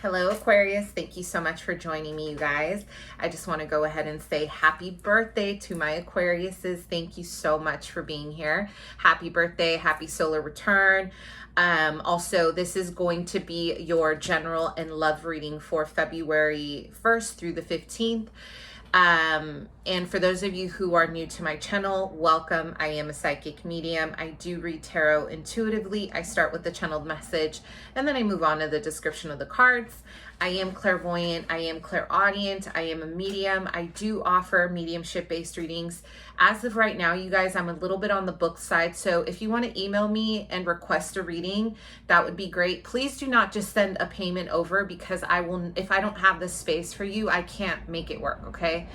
Hello, Aquarius. Thank you so much for joining me, you guys. I just want to go ahead and say happy birthday to my Aquariuses. Thank you so much for being here. Happy birthday, happy solar return. Also, this is going to be your general and love reading for February 1st through the 15th. And for those of you who are new to my channel, welcome. I am a psychic medium. I do read tarot intuitively. I start with the channeled message and then I move on to the description of the cards. I am clairvoyant. I am clairaudient. I am a medium. I do offer mediumship-based readings. As of right now, you guys, I'm a little bit on the book side. So if you want to email me and request a reading, that would be great. Please do not just send a payment over because I will, if I don't have the space for you, I can't make it work. Okay.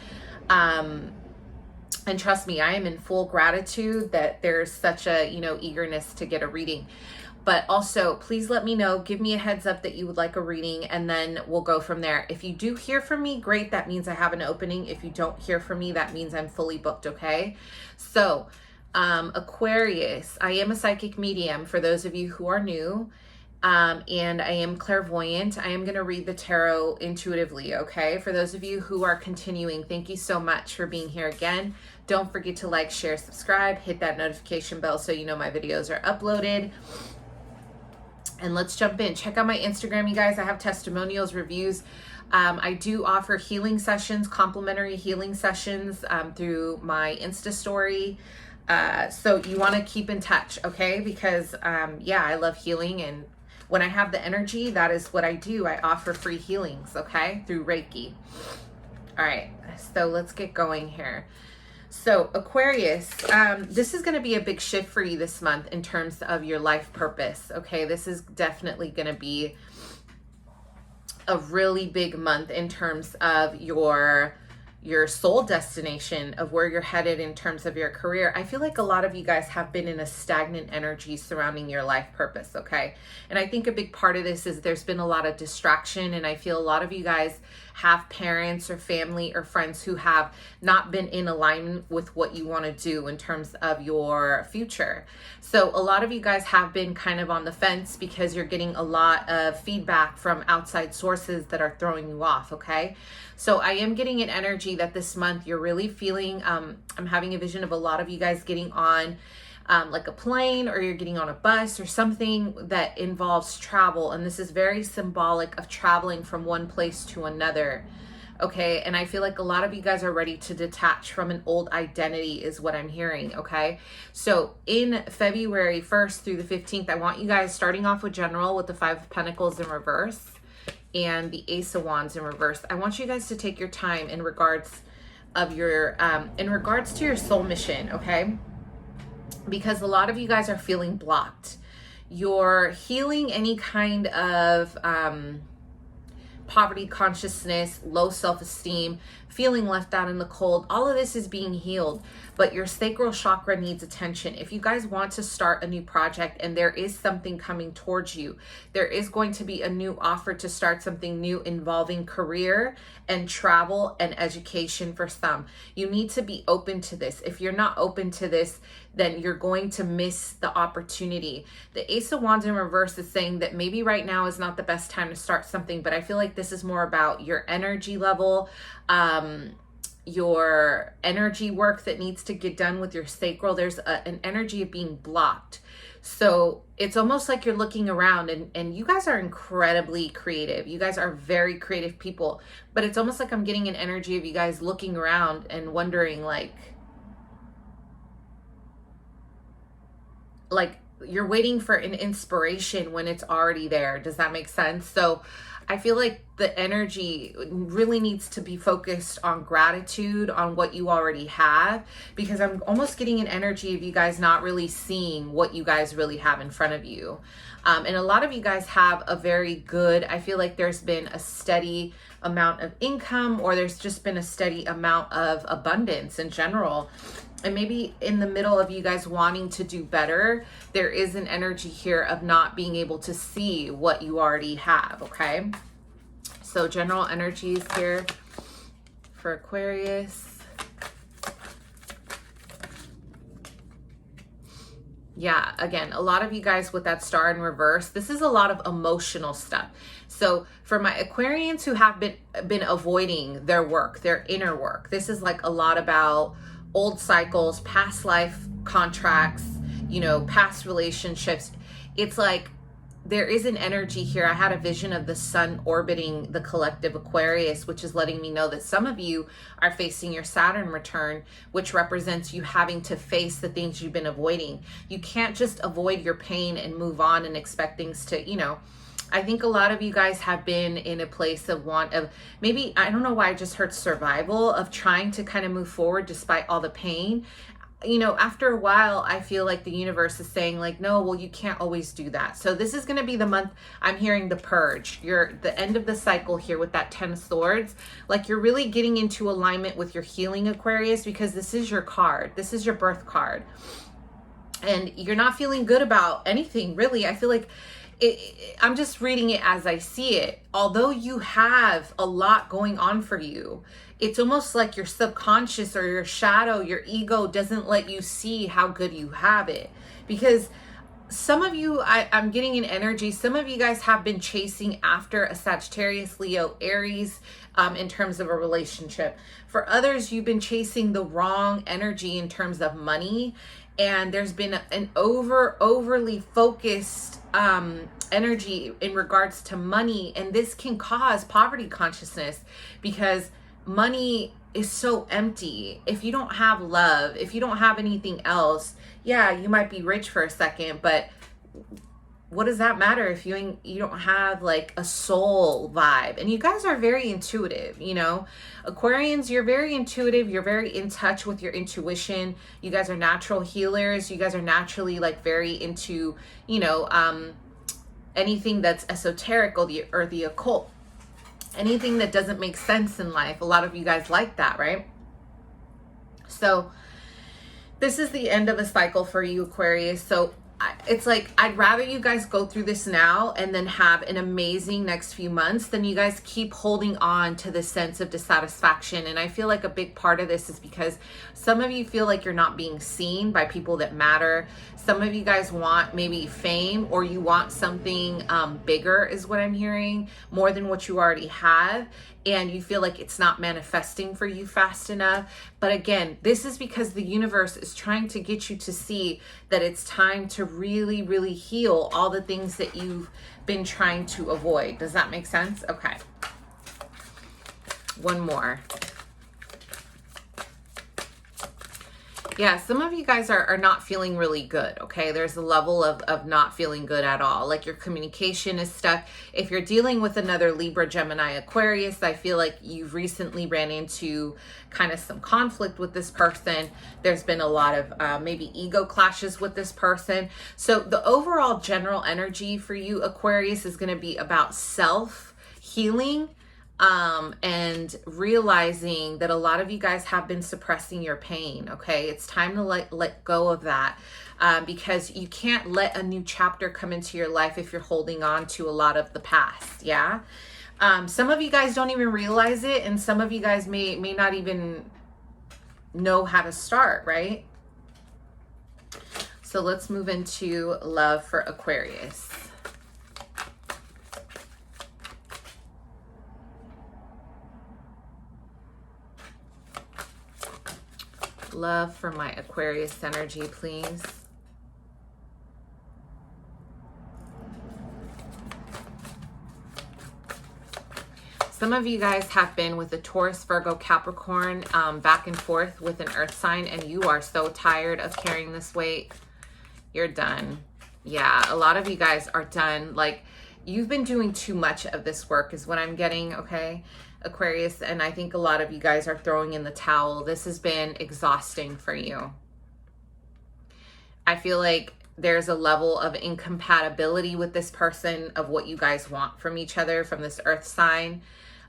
And trust me, I am in full gratitude that there's such a, eagerness to get a reading. But also, please let me know, give me a heads up that you would like a reading, and then we'll go from there. If you do hear from me, great, that means I have an opening. If you don't hear from me, that means I'm fully booked, okay? So, Aquarius, I am a psychic medium for those of you who are new, and I am clairvoyant. I am going to read the tarot intuitively, okay? For those of you who are continuing, thank you so much for being here again. Don't forget to like, share, subscribe, hit that notification bell so you know my videos are uploaded. And let's jump in. Check out my Instagram, you guys. I have testimonials, reviews. I do offer healing sessions, complimentary healing sessions through my Insta story. So you want to keep in touch, okay? Because, yeah, I love healing. And when I have the energy, that is what I do. I offer free healings, okay, through Reiki. All right, so let's get going here. So Aquarius, this is going to be a big shift for you this month in terms of your life purpose. Okay, this is definitely going to be a really big month in terms of your soul destination of where you're headed in terms of your career. I feel like a lot of you guys have been in a stagnant energy surrounding your life purpose, okay? And I think a big part of this is there's been a lot of distraction, and I feel a lot of you guys have parents or family or friends who have not been in alignment with what you want to do in terms of your future. So a lot of you guys have been kind of on the fence because you're getting a lot of feedback from outside sources that are throwing you off, okay? So I am getting an energy that this month you're really feeling, I'm having a vision of a lot of you guys getting on like a plane, or you're getting on a bus or something that involves travel. And this is very symbolic of traveling from one place to another. Okay. And I feel like a lot of you guys are ready to detach from an old identity is what I'm hearing. Okay. So in February 1st through the 15th, I want you guys starting off with general with the 5 of Pentacles in reverse and the Ace of Wands in reverse. I want you guys to take your time in regards of your, in regards to your soul mission. Okay. Because a lot of you guys are feeling blocked. You're healing any kind of poverty consciousness, low self-esteem, feeling left out in the cold. All of this is being healed, but your sacral chakra needs attention. If you guys want to start a new project and there is something coming towards you, there is going to be a new offer to start something new involving career and travel and education for some. You need to be open to this. If you're not open to this, then you're going to miss the opportunity. The Ace of Wands in reverse is saying that maybe right now is not the best time to start something, but I feel like this is more about your energy level, your energy work that needs to get done with your sacral. There's an energy of being blocked. So it's almost like you're looking around, and you guys are incredibly creative. You guys are very creative people, but it's almost like I'm getting an energy of you guys looking around and wondering like you're waiting for an inspiration when it's already there. Does that make sense? So I feel like the energy really needs to be focused on gratitude, on what you already have, because I'm almost getting an energy of you guys not really seeing what you guys really have in front of you. And a lot of you guys have a very good, I feel like there's been a steady amount of income, or there's just been a steady amount of abundance in general. And maybe in the middle of you guys wanting to do better, there is an energy here of not being able to see what you already have, okay? So general energies here for Aquarius. Yeah, again, a lot of you guys with that star in reverse, this is a lot of emotional stuff. So for my Aquarians who have been avoiding their work, their inner work, this is like a lot about old cycles, past life contracts, you know, past relationships. It's like there is an energy here. I had a vision of the sun orbiting the collective Aquarius, which is letting me know that some of you are facing your Saturn return, which represents you having to face the things you've been avoiding. You can't just avoid your pain and move on and expect things to, you know, I think a lot of you guys have been in a place of want of, maybe, I don't know why I just heard survival, of trying to kind of move forward despite all the pain. You know, after a while, I feel like the universe is saying like, no, well, you can't always do that. So this is going to be the month I'm hearing the purge. You're the end of the cycle here with that 10 of swords. Like you're really getting into alignment with your healing, Aquarius, because this is your card. This is your birth card. And you're not feeling good about anything, really. I feel like I'm just reading it as I see it. Although you have a lot going on for you, it's almost like your subconscious or your shadow, your ego doesn't let you see how good you have it. Because some of you, I'm getting an energy, some of you guys have been chasing after a Sagittarius, Leo, Aries in terms of a relationship. For others, you've been chasing the wrong energy in terms of money. And there's been an overly focused energy in regards to money. And this can cause poverty consciousness because money is so empty. If you don't have love, if you don't have anything else, yeah, you might be rich for a second, but what does that matter if you don't have like a soul vibe? And you guys are very intuitive, you know. Aquarians, you're very intuitive. You're very in touch with your intuition. You guys are natural healers. You guys are naturally like very into, you know, anything that's esoteric or the occult. Anything that doesn't make sense in life. A lot of you guys like that, right? So this is the end of a cycle for you, Aquarius. So it's like, I'd rather you guys go through this now and then have an amazing next few months than you guys keep holding on to the sense of dissatisfaction. And I feel like a big part of this is because some of you feel like you're not being seen by people that matter. Some of you guys want maybe fame, or you want something bigger is what I'm hearing, more than what you already have. And you feel like it's not manifesting for you fast enough. But again, this is because the universe is trying to get you to see that it's time to really, really heal all the things that you've been trying to avoid. Does that make sense? Okay. One more. Yeah, some of you guys are not feeling really good, okay? There's a level of not feeling good at all. Like your communication is stuck. If you're dealing with another Libra, Gemini, Aquarius, I feel like you've recently ran into kind of some conflict with this person. There's been a lot of maybe ego clashes with this person. So the overall general energy for you, Aquarius, is going to be about self-healing. And realizing that a lot of you guys have been suppressing your pain. Okay. It's time to let go of that. Because you can't let a new chapter come into your life if you're holding on to a lot of the past. Yeah. Some of you guys don't even realize it. And some of you guys may not even know how to start. Right. So let's move into love for Aquarius. Love for my Aquarius energy, please. Some of you guys have been with a Taurus, Virgo, Capricorn back and forth with an earth sign, and you are so tired of carrying this weight. You're done. Yeah, a lot of you guys are done. Like, you've been doing too much of this work is what I'm getting, okay? Aquarius, and I think a lot of you guys are throwing in the towel. This has been exhausting for you. I feel like there's a level of incompatibility with this person of what you guys want from each other, from this earth sign.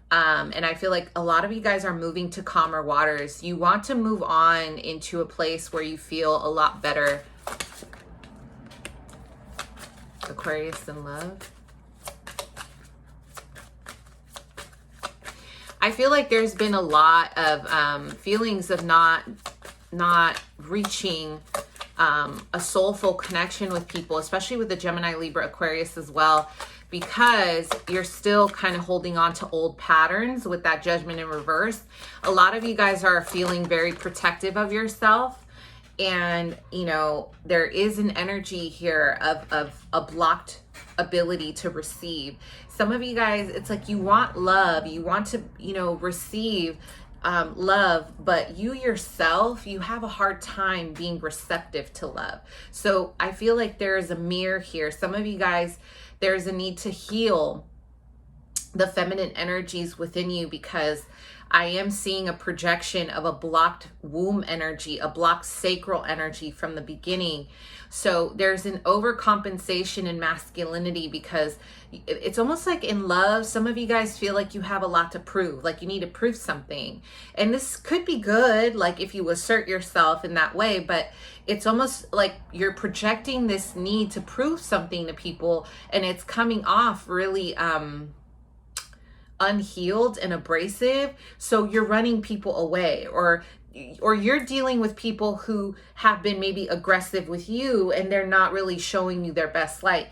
And I feel like a lot of you guys are moving to calmer waters. You want to move on into a place where you feel a lot better. Aquarius in love. I feel like there's been a lot of feelings of not reaching a soulful connection with people, especially with the Gemini, Libra, Aquarius as well, because you're still kind of holding on to old patterns with that Judgment in reverse. A lot of you guys are feeling very protective of yourself. And, you know, there is an energy here of a blocked ability to receive. Some of you guys, it's like you want love. You want to, you know, receive love, but you yourself, you have a hard time being receptive to love. So I feel like there is a mirror here. Some of you guys, there's a need to heal the feminine energies within you, because I am seeing a projection of a blocked womb energy, a blocked sacral energy from the beginning. So there's an overcompensation in masculinity, because it's almost like in love, some of you guys feel like you have a lot to prove, like you need to prove something. And this could be good, like if you assert yourself in that way, but it's almost like you're projecting this need to prove something to people, and it's coming off really unhealed and abrasive. So you're running people away, or you're dealing with people who have been maybe aggressive with you, and they're not really showing you their best light,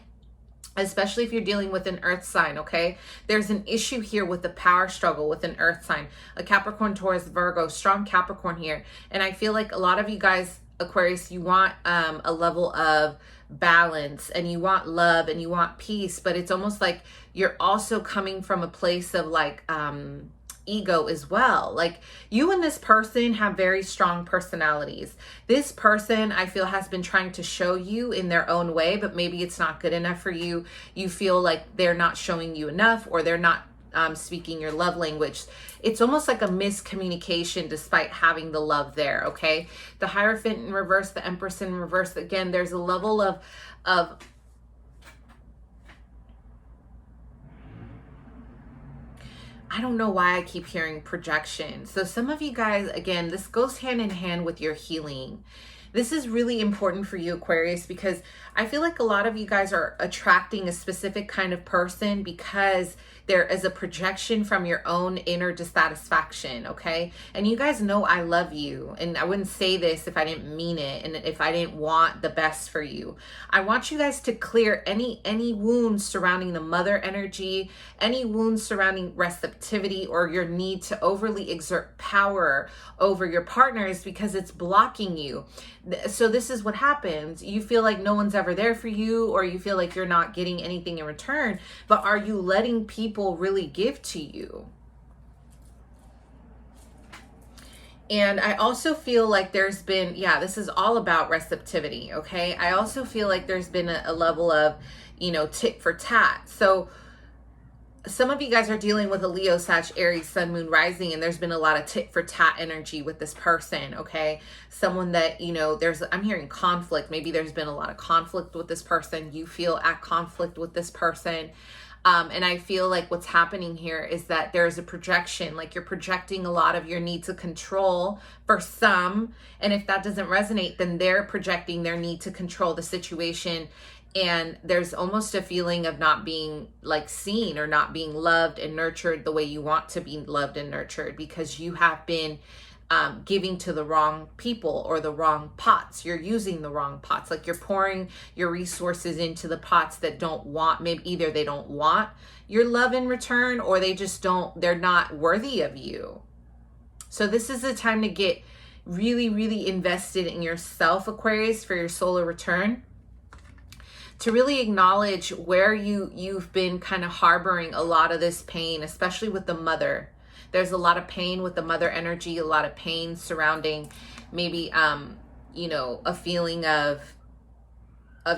especially if you're dealing with an earth sign. Okay, there's an issue here with the power struggle with an earth sign, a Capricorn, Taurus, Virgo, strong Capricorn here. And I feel like a lot of you guys, Aquarius, you want a level of balance, and you want love, and you want peace, but it's almost like you're also coming from a place of like ego as well. Like you and this person have very strong personalities. This person, I feel, has been trying to show you in their own way, but maybe it's not good enough for you. You feel like they're not showing you enough, or they're not speaking your love language. It's almost like a miscommunication despite having the love there. Okay, the Hierophant in reverse, the Empress in reverse. Again, there's a level of I don't know why I keep hearing projection. So some of you guys, again, this goes hand in hand with your healing. This is really important for you, Aquarius, because I feel like a lot of you guys are attracting a specific kind of person because there is a projection from your own inner dissatisfaction, okay? And you guys know I love you, and I wouldn't say this if I didn't mean it, and if I didn't want the best for you. I want you guys to clear any wounds surrounding the mother energy, any wounds surrounding receptivity, or your need to overly exert power over your partners, because it's blocking you. So this is what happens. You feel like no one's ever there for you, or you feel like you're not getting anything in return, but are you letting people really give to you? And I also feel like there's been, yeah, this is all about receptivity, okay? I also feel like there's been a level of, you know, tit for tat. So some of you guys are dealing with a Leo, Sag, Aries, Sun, Moon, Rising, and there's been a lot of tit for tat energy with this person, okay? Someone that, you know, I'm hearing conflict. Maybe there's been a lot of conflict with this person. You feel at conflict with this person. And I feel like what's happening here is that there's a projection, like you're projecting a lot of your need to control for some. And if that doesn't resonate, then they're projecting their need to control the situation. And there's almost a feeling of not being like seen, or not being loved and nurtured the way you want to be loved and nurtured, because you have been giving to the wrong people or the wrong pots. You're using the wrong pots. Like you're pouring your resources into the pots that don't want, maybe either they don't want your love in return, or they're not worthy of you. So this is the time to get really, really invested in yourself, Aquarius, for your solar return. To really acknowledge where you've been kind of harboring a lot of this pain, especially with the mother. There's a lot of pain with the mother energy, a lot of pain surrounding maybe, you know, a feeling of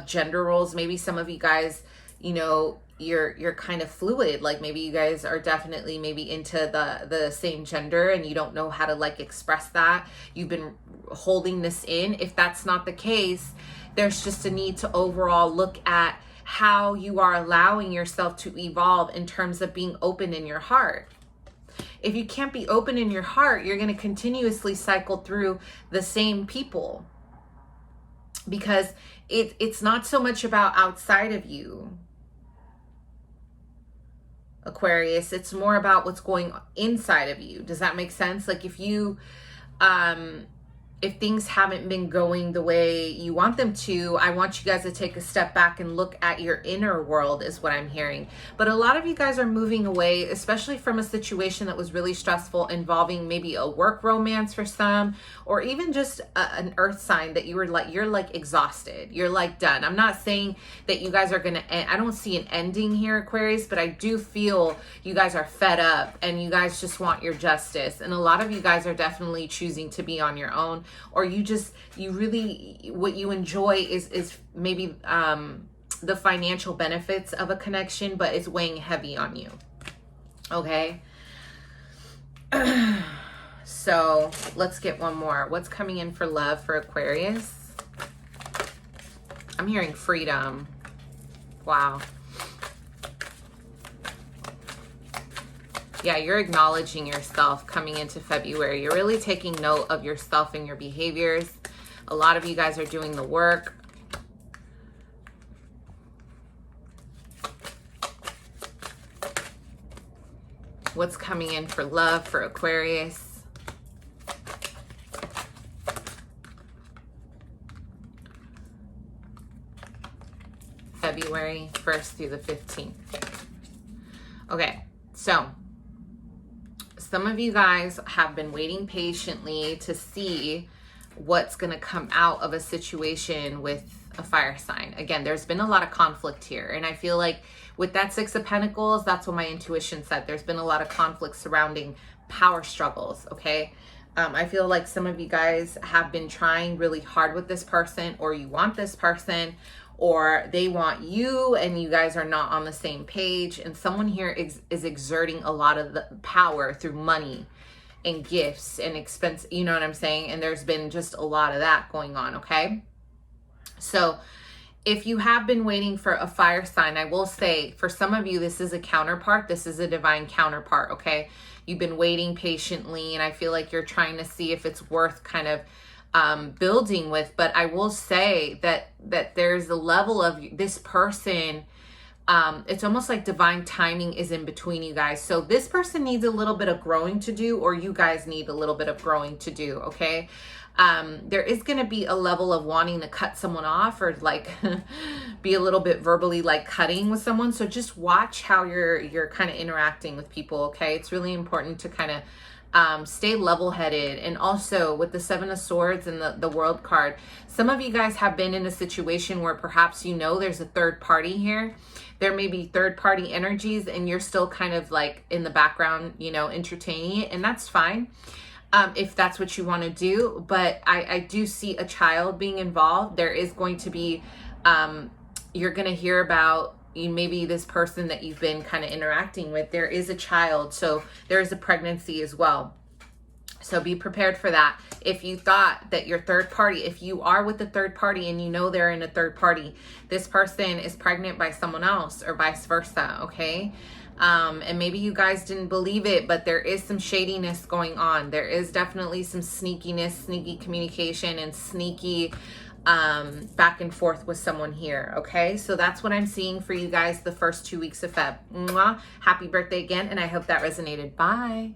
gender roles. Maybe some of you guys, you know, you're kind of fluid. Like maybe you guys are definitely maybe into the same gender, and you don't know how to like express that. You've been holding this in. If that's not the case, there's just a need to overall look at how you are allowing yourself to evolve in terms of being open in your heart. If you can't be open in your heart, you're going to continuously cycle through the same people, because it's not so much about outside of you, Aquarius. It's more about what's going inside of you. Does that make sense? Like if you if things haven't been going the way you want them to, I want you guys to take a step back and look at your inner world is what I'm hearing. But a lot of you guys are moving away, especially from a situation that was really stressful, involving maybe a work romance for some, or even just an earth sign that you're like exhausted. You're like done. I'm not saying that you guys are going to end. I don't see an ending here, Aquarius, but I do feel you guys are fed up and you guys just want your justice. And a lot of you guys are definitely choosing to be on your own, or you really, what you enjoy is maybe the financial benefits of a connection, but it's weighing heavy on you. Okay. So let's get one more. What's coming in for love for Aquarius? I'm hearing freedom. Wow. Yeah, you're acknowledging yourself coming into February. You're really taking note of yourself and your behaviors. A lot of you guys are doing the work. What's coming in for love for Aquarius? February 1st through the 15th. Okay, so some of you guys have been waiting patiently to see what's going to come out of a situation with a fire sign. Again, there's been a lot of conflict here. And I feel like with that Six of Pentacles, that's what my intuition said. There's been a lot of conflict surrounding power struggles, okay? I feel like some of you guys have been trying really hard with this person, or you want this person, or they want you and you guys are not on the same page. And someone here is exerting a lot of the power through money and gifts and expense, you know what I'm saying? And there's been just a lot of that going on, okay? So if you have been waiting for a fire sign, I will say for some of you, this is a counterpart. This is a divine counterpart, okay? You've been waiting patiently, and I feel like you're trying to see if it's worth kind of building with. But I will say that there's a level of this person. It's almost like divine timing is in between you guys. So this person needs a little bit of growing to do, or you guys need a little bit of growing to do, okay? There is going to be a level of wanting to cut someone off, or like be a little bit verbally like cutting with someone. So just watch how you're kind of interacting with people, okay? It's really important to kind of stay level-headed. And also with the Seven of Swords and the World card, some of you guys have been in a situation where perhaps there's a third party here. There may be third party energies and you're still kind of like in the background, entertaining it, and that's fine. If that's what you want to do. But I do see a child being involved. There is going to be, you're going to hear about maybe this person that you've been kind of interacting with. There is a child. So there is a pregnancy as well. So be prepared for that. If you thought that your third party, if you are with the third party and they're in a third party, this person is pregnant by someone else or vice versa, okay? And maybe you guys didn't believe it, but there is some shadiness going on. There is definitely some sneakiness, sneaky communication, and sneaky back and forth with someone here, okay? So that's what I'm seeing for you guys the first 2 weeks of Feb. Mwah. Happy birthday again, and I hope that resonated. Bye.